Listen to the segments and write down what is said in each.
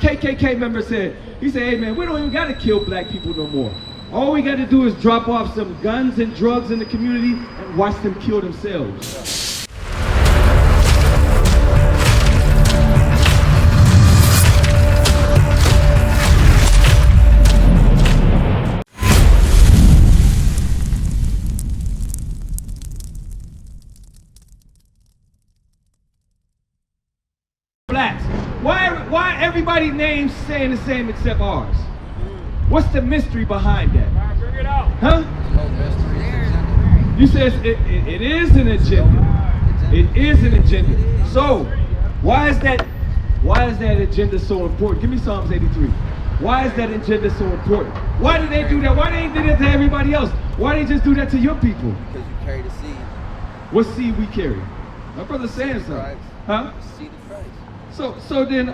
KKK member said, he said, hey man, we don't even got to kill black people no more. All we got to do is drop off some guns and drugs in the community and watch them kill themselves. Blacks. Why everybody's names saying the same except ours? What's the mystery behind that? Bring it out. Huh? You said it is an agenda. It is an agenda. So why is that agenda so important? Give me Psalms 83. Why is that agenda so important? Why did they do that? Why they do that to everybody else? Why they just do that to your people? Because you carry the seed. What seed we carry? My brother's saying something. Huh? Seed of Christ. So then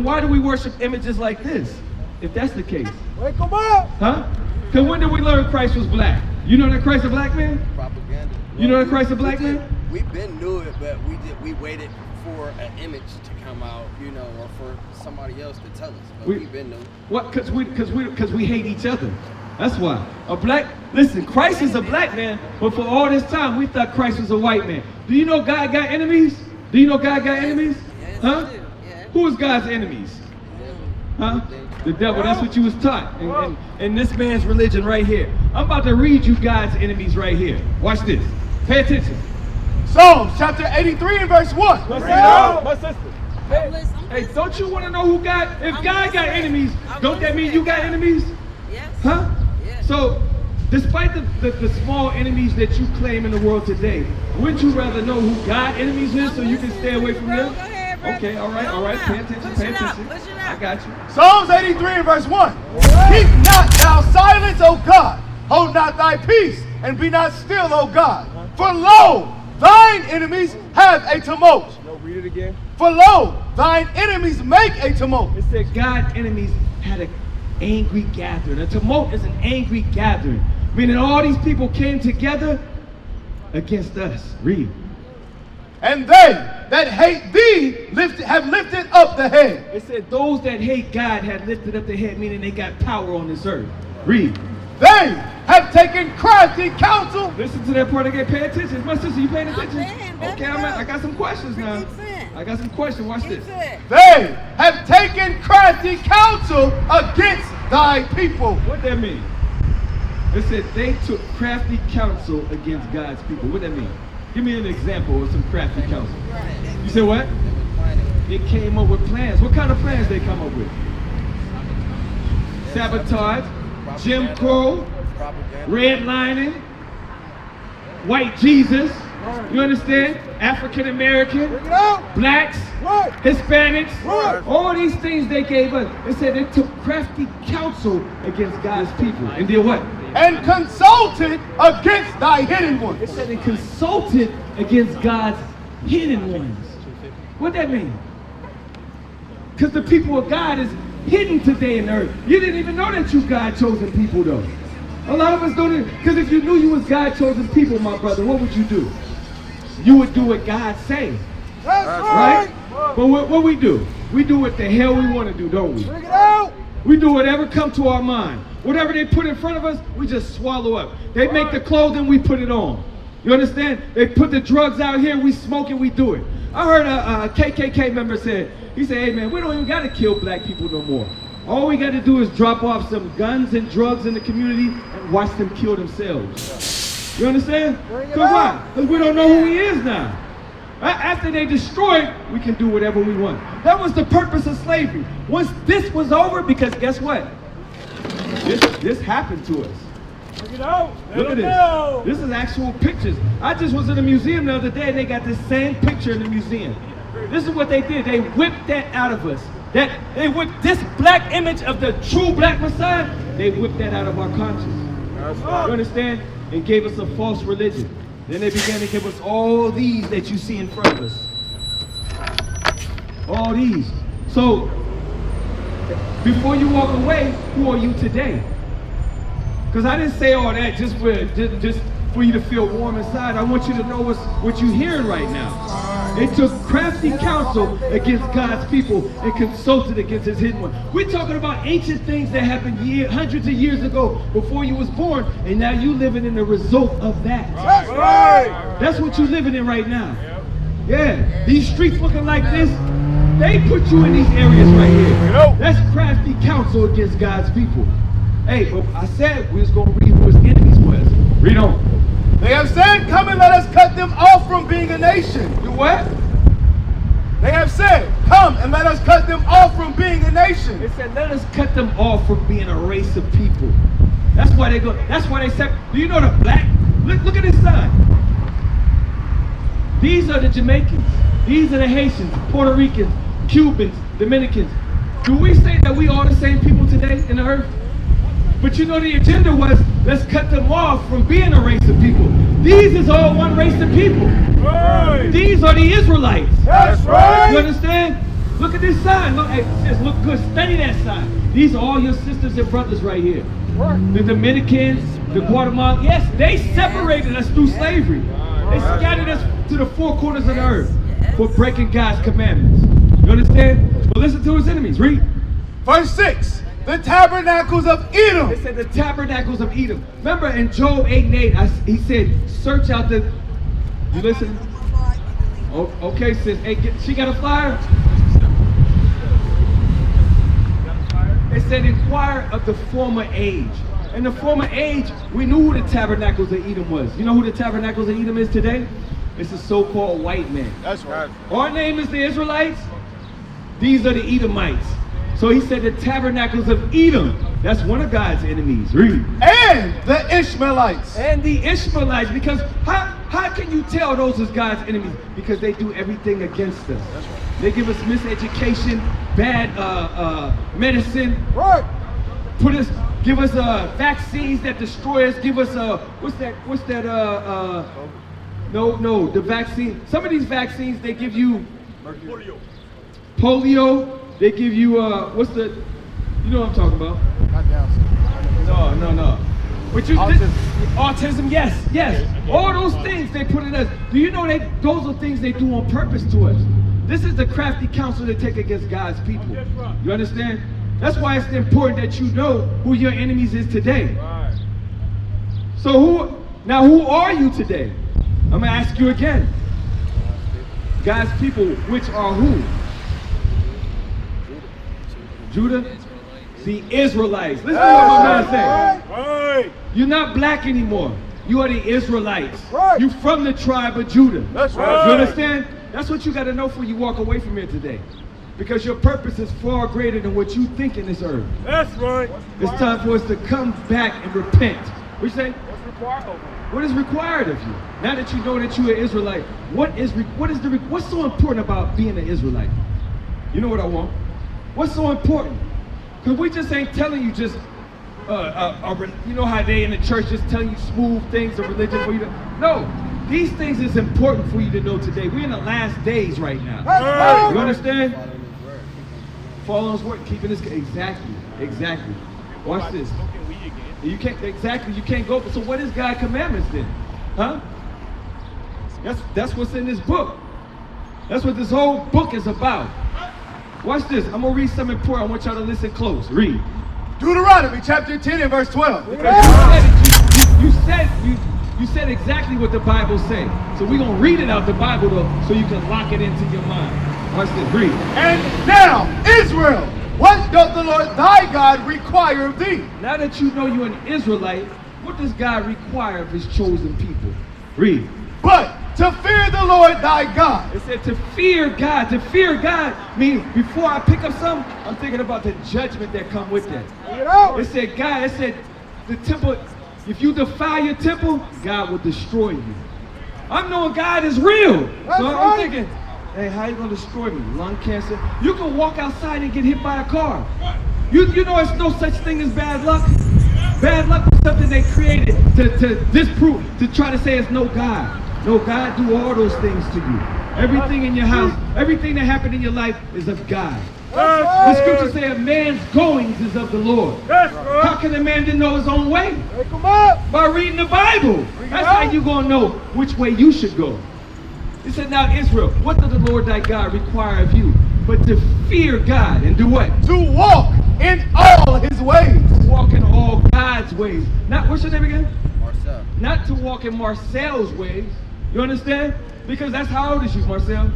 why do we worship images like this? If that's the case. Wake them up! Huh? Because when did we learn Christ was black? You know that Christ a black man? Propaganda. You know that Christ a black man? We've been knew it, but we waited for an image to come out, you know, or for somebody else to tell us. But we've been knew. What? Because we hate each other. That's why. Listen, Christ is a black man, but for all this time we thought Christ was a white man. Do you know God got enemies? Do you know God got enemies? Huh? Who is God's enemies? Huh? The devil. That's what you was taught in this man's religion right here. I'm about to read you God's enemies right here. Watch this. Pay attention. Psalms chapter 83 and verse 1. Let's go. My sister. Hey, don't you want to know who God? If God got enemies, don't that mean you got enemies? Yes. Huh? Yes. So, despite the small enemies that you claim in the world today, wouldn't you rather know who God enemies is so you can stay away from them? Okay, all right. Pay attention. I got you. Psalms 83 and verse 1. Keep not thou silence, O God. Hold not thy peace, and be not still, O God. For lo, thine enemies have a tumult. No, read it again. For lo, thine enemies make a tumult. It said God's enemies had an angry gathering. A tumult is an angry gathering, meaning all these people came together against us. Read. And they that hate thee have lifted up the head. It said those that hate God had lifted up the head, meaning they got power on this earth. Read. They have taken crafty counsel. Listen to that part again. Pay attention. My sister, you paying attention? Okay, I got some questions now. I got some questions. Watch this. They have taken crafty counsel against thy people. What that mean? It said they took crafty counsel against God's people. What that mean? Give me an example of some crafty counsel. You said what? They came up with plans. What kind of plans they come up with? Sabotage, Jim Crow, redlining, white Jesus. You understand? African American, blacks, Hispanics, all these things they gave us. They said they took crafty counsel against God's people. And did what? And consulted against thy hidden ones. It said they consulted against God's hidden ones. What that mean? Because the people of God is hidden today in the earth. You didn't even know that you God chosen people though. A lot of us don't, because if you knew you was God chosen people, my brother, what would you do? You would do what God say. That's right? But what we do? We do what the hell we want to do, don't we? Bring it out. We do whatever comes to our mind. Whatever they put in front of us, we just swallow up. They make the clothing, we put it on. You understand? They put the drugs out here, we smoke it, we do it. I heard a KKK member said, he said, hey man, we don't even got to kill black people no more. All we got to do is drop off some guns and drugs in the community and watch them kill themselves. You understand? Because why? Because we don't know who he is now. After they destroy it, we can do whatever we want. That was the purpose of slavery. Once this was over, because guess what? This happened to us. Look at this. This is actual pictures. I just was in a museum the other day and they got this same picture in the museum. This is what they did. They whipped that out of us. They whipped this black image of the true black Messiah. They whipped that out of our conscience. You understand? And gave us a false religion. Then they began to give us all these that you see in front of us. All these. So, before you walk away, who are you today? Because I didn't say all that just for you to feel warm inside. I want you to know what you're hearing right now. They took crafty counsel against God's people and consulted against his hidden one. We're talking about ancient things that happened hundreds of years ago before you was born, and now you living in the result of that. That's right. That's what you're living in right now. Yeah, these streets looking like this, they put you in these areas right here. That's crafty counsel against God's people. Hey, but I said we was going to read who his enemies was. Read on. They have said, come and let us cut them off from being a nation. Do what? They have said, come and let us cut them off from being a nation. They said, let us cut them off from being a race of people. That's why they go. That's why they said, do you know the black? Look at this sign. These are the Jamaicans. These are the Haitians, Puerto Ricans, Cubans, Dominicans. Do we say that we are the same people today in the earth? But you know the agenda was, let's cut them off from being a race of people. These is all one race of people. Right. These are the Israelites. That's right. You understand? Look at this sign. Look, hey, sis, look good. Study that sign. These are all your sisters and brothers right here. The Dominicans, the Guatemalans. Yes, they separated us through slavery. They scattered us to the four corners of the earth for breaking God's commandments. You understand? But listen to his enemies. Read. Verse 6. The tabernacles of Edom. It said the tabernacles of Edom. Remember in Job 8 and 8, he said, search out the... You listen? Oh, okay, sis. Hey, she got a flyer? It said, inquire of the former age. In the former age, we knew who the tabernacles of Edom was. You know who the tabernacles of Edom is today? It's a so-called white man. That's right. Our name is the Israelites. These are the Edomites. So he said the tabernacles of Edom. That's one of God's enemies. Read. And the Ishmaelites. And the Ishmaelites. Because how can you tell those is God's enemies? Because they do everything against us. That's right. They give us miseducation, bad medicine. Right. Give us vaccines that destroy us. Give us the vaccine. Some of these vaccines, they give you polio. They give you, you know what I'm talking about? Not down. No. But you, autism, yes. All those things they put in us. Do you know those are things they do on purpose to us? This is the crafty counsel they take against God's people. You understand? That's why it's important that you know who your enemies is today. So who are you today? I'm going to ask you again. God's people, which are who? Judah? The Israelites. Listen to what my man said. Right. You're not black anymore. You are the Israelites. Right. You're from the tribe of Judah. That's right. You understand? That's what you got to know before you walk away from here today. Because your purpose is far greater than what you think in this earth. That's right. It's time for us to come back and repent. What you say? What's required of you? What is required of you? Now that you know that you're an Israelite, what's so important about being an Israelite? You know what I want? What's so important? Because we just ain't telling you just, you know how they in the church just telling you smooth things of religion for you to, no. These things is important for you to know today. We're in the last days right now. Right. You understand? Following his word, keeping his, exactly. Watch this. You can't go, so what is God's commandments then? Huh? That's what's in this book. That's what this whole book is about. Watch this. I'm going to read something important. I want y'all to listen close. Read. Deuteronomy chapter 10 and verse 12. You said exactly what the Bible says. So we're going to read it out the Bible though, so you can lock it into your mind. Watch this. Read. And now, Israel, what doth the Lord thy God require of thee? Now that you know you're an Israelite, what does God require of his chosen people? Read. But to fear the Lord thy God. It said to fear God. To fear God means before I pick up something, I'm thinking about the judgment that come with that. It said God, it said the temple, if you defile your temple, God will destroy you. I'm knowing God is real. I'm thinking, hey, how you gonna destroy me? Lung cancer? You can walk outside and get hit by a car. You know it's no such thing as bad luck. Bad luck was something they created to disprove, to try to say it's no God. No, God do all those things to you. Everything in your house, everything that happened in your life is of God. The scriptures say a man's goings is of the Lord. How can a man then know his own way? By reading the Bible. That's how you gonna know which way you should go. He said, now Israel, what does the Lord thy God require of you? But to fear God and do what? To walk in all his ways. Walk in all God's ways. Not, what's your name again? Marcel. Not to walk in Marcel's ways. You understand? Because that's how old is you, Marcel?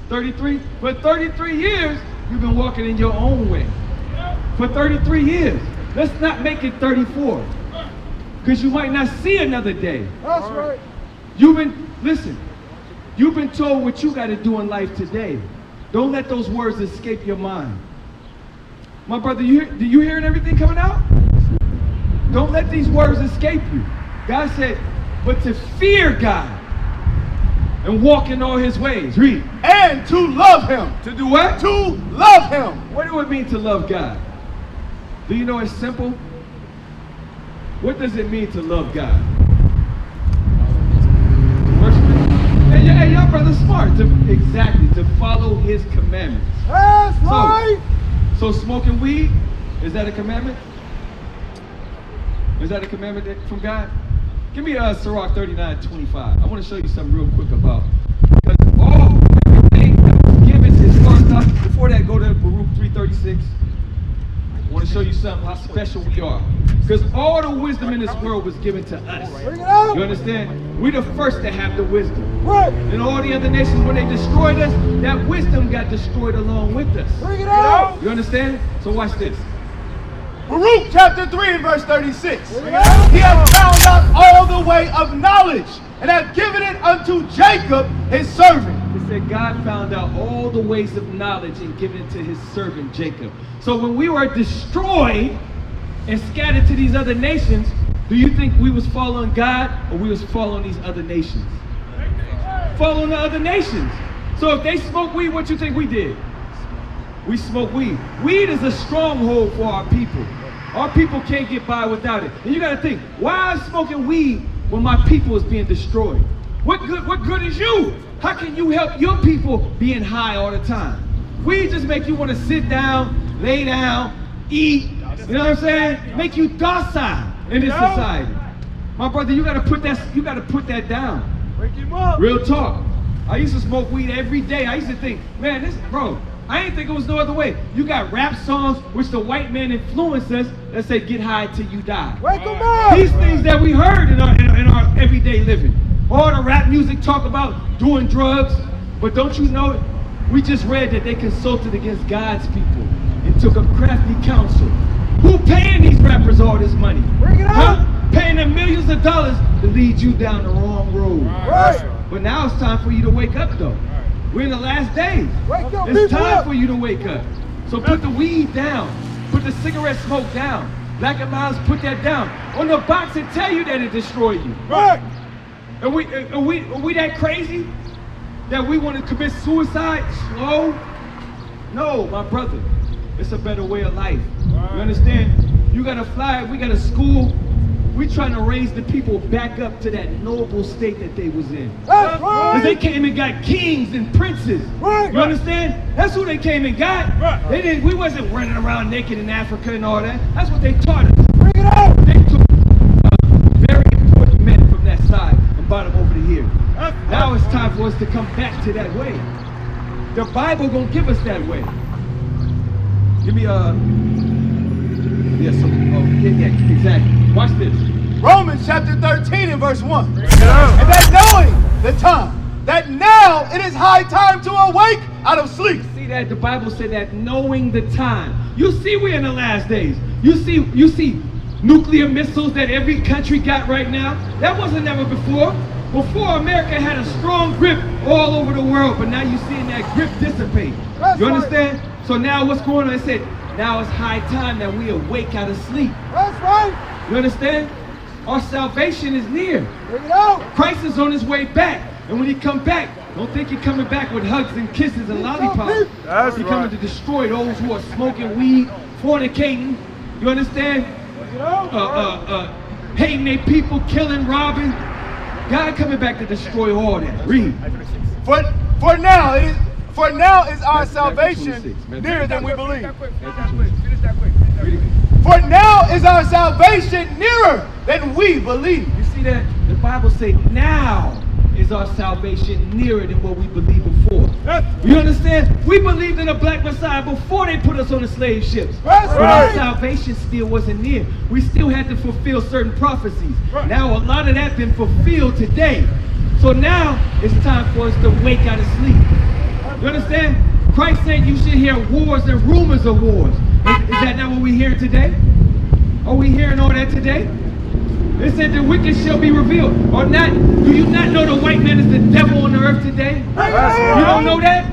33? For 33 years, you've been walking in your own way. For 33 years. Let's not make it 34. Because you might not see another day. That's right. Listen, you've been told what you got to do in life today. Don't let those words escape your mind. My brother, do you hearing everything coming out? Don't let these words escape you. God said, but to fear God and walk in all his ways. Read. And to love him. To do what? To love him. What do it mean to love God? Do you know it's simple? What does it mean to love God? Worship him. Hey, y'all brothers smart. Exactly, to follow his commandments. That's right. So smoking weed, is that a commandment? Is that a commandment from God? Give me Sirach 39:25. I want to show you something real quick about. Because everything that was given is first up. Before that, go to Baruch 3:36. I want to show you something, how special we are. Because all the wisdom in this world was given to us. You understand? We're the first to have the wisdom. Right. And all the other nations, when they destroyed us, that wisdom got destroyed along with us. Bring it out. You understand? So watch this. Baruch chapter 3 and verse 36. He hath found out all the way of knowledge, and hath given it unto Jacob his servant. It said God found out all the ways of knowledge and given it to his servant Jacob. So when we were destroyed and scattered to these other nations, do you think we was following God or we was following these other nations? Following the other nations. So if they smoke weed, what you think we did? We smoke weed. Weed is a stronghold for our people. Our people can't get by without it. And you got to think, why am I smoking weed when my people is being destroyed? What good is you? How can you help your people being high all the time? Weed just make you want to sit down, lay down, eat. You know what I'm saying? Make you docile in this society. My brother, you got to put that down. Wake him up. Real talk. I used to smoke weed every day. I used to think, man, I didn't think it was no other way. You got rap songs which the white man influenced us that say get high till you die. Wake him up. These things that we heard in our everyday living. All the rap music talk about doing drugs, but don't you know, we just read that they consulted against God's people and took a crafty counsel. Who paying these rappers all this money? Bring it out. Paying them millions of dollars to lead you down the wrong road. Right. But now it's time for you to wake up though. We're in the last days. Wake up, It's people time up. for you to wake up. So put the weed down. Put the cigarette smoke down. Black and Miles, put that down. On the box it tell you that it destroy you. Right. Are we that crazy that we want to commit suicide slow? No, my brother. It's a better way of life. You understand? You got a flag, we got a school. We trying to raise the people back up to that noble state that they was in. That's right. Because they came and got kings and princes. Right. You understand? That's who they came and got. Right. We wasn't running around naked in Africa and all that. That's what they taught us. Bring it out. They took very important men from that side and brought them over to here. Now it's time for us to come back to that way. The Bible gonna give us that way. Give me exactly. Watch this. Romans chapter 13 and verse 1. And that knowing the time, that now it is high time to awake out of sleep. See that the Bible said that knowing the time. You see we're in the last days. You see nuclear missiles that every country got right now. That wasn't never before. Before, America had a strong grip all over the world, but now you're seeing that grip dissipate. You understand? So now what's going on? It said, now it's high time that we awake out of sleep. That's right. You understand? Our salvation is near. Bring it out. Christ is on his way back. And when he come back, don't think he's coming back with hugs and kisses and lollipops. That's He's coming to destroy those who are smoking weed, fornicating. You understand? Hating their people, killing, robbing. God coming back to destroy all that. Read. For now is our salvation nearer than we believe. For now is our salvation nearer than we believe. You see that? The Bible say now is is our salvation nearer than what we believed before. You understand? We believed in a black Messiah before they put us on the slave ships. But our salvation still wasn't near. We still had to fulfill certain prophecies. Now a lot of that been fulfilled today. So now it's time for us to wake out of sleep. You understand? Christ said you should hear wars and rumors of wars. Is that not what we're hearing today? Are we hearing all that today? It said the wicked shall be revealed. Or not? Do you not know the white man is the devil on the earth today? You don't know that?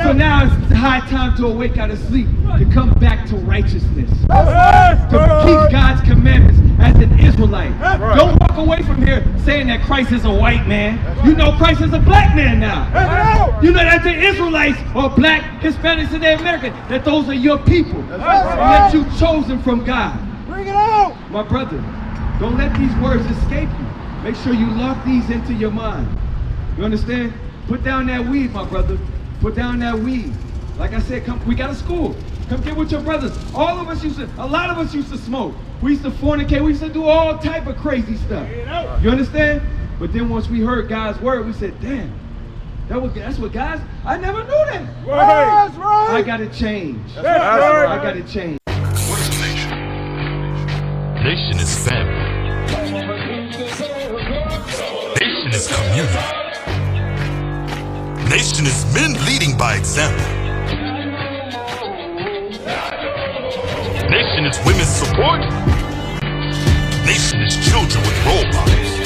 So now it's high time to awake out of sleep, to come back to righteousness, to keep God's commandments as an Israelite. Don't walk away from here saying that Christ is a white man. You know Christ is a black man now. You know that the Israelites or black, Hispanics, and the Americans, that those are your people, and that you chosen from God. Bring it out! My brother, don't let these words escape you. Make sure you lock these into your mind. You understand? Put down that weed, my brother. Put down that weed. Like I said, come, we got a school. Come get with your brothers. All of us a lot of us used to smoke. We used to fornicate. We used to do all type of crazy stuff. You understand? But then once we heard God's word, we said, damn, that's what God's, I never knew that. That's right. I got to change. That's right. I got to change. What is a nation? Nation is family. Nation is community. Nation is men leading by example. Nation is women's support. Nation is children with role models.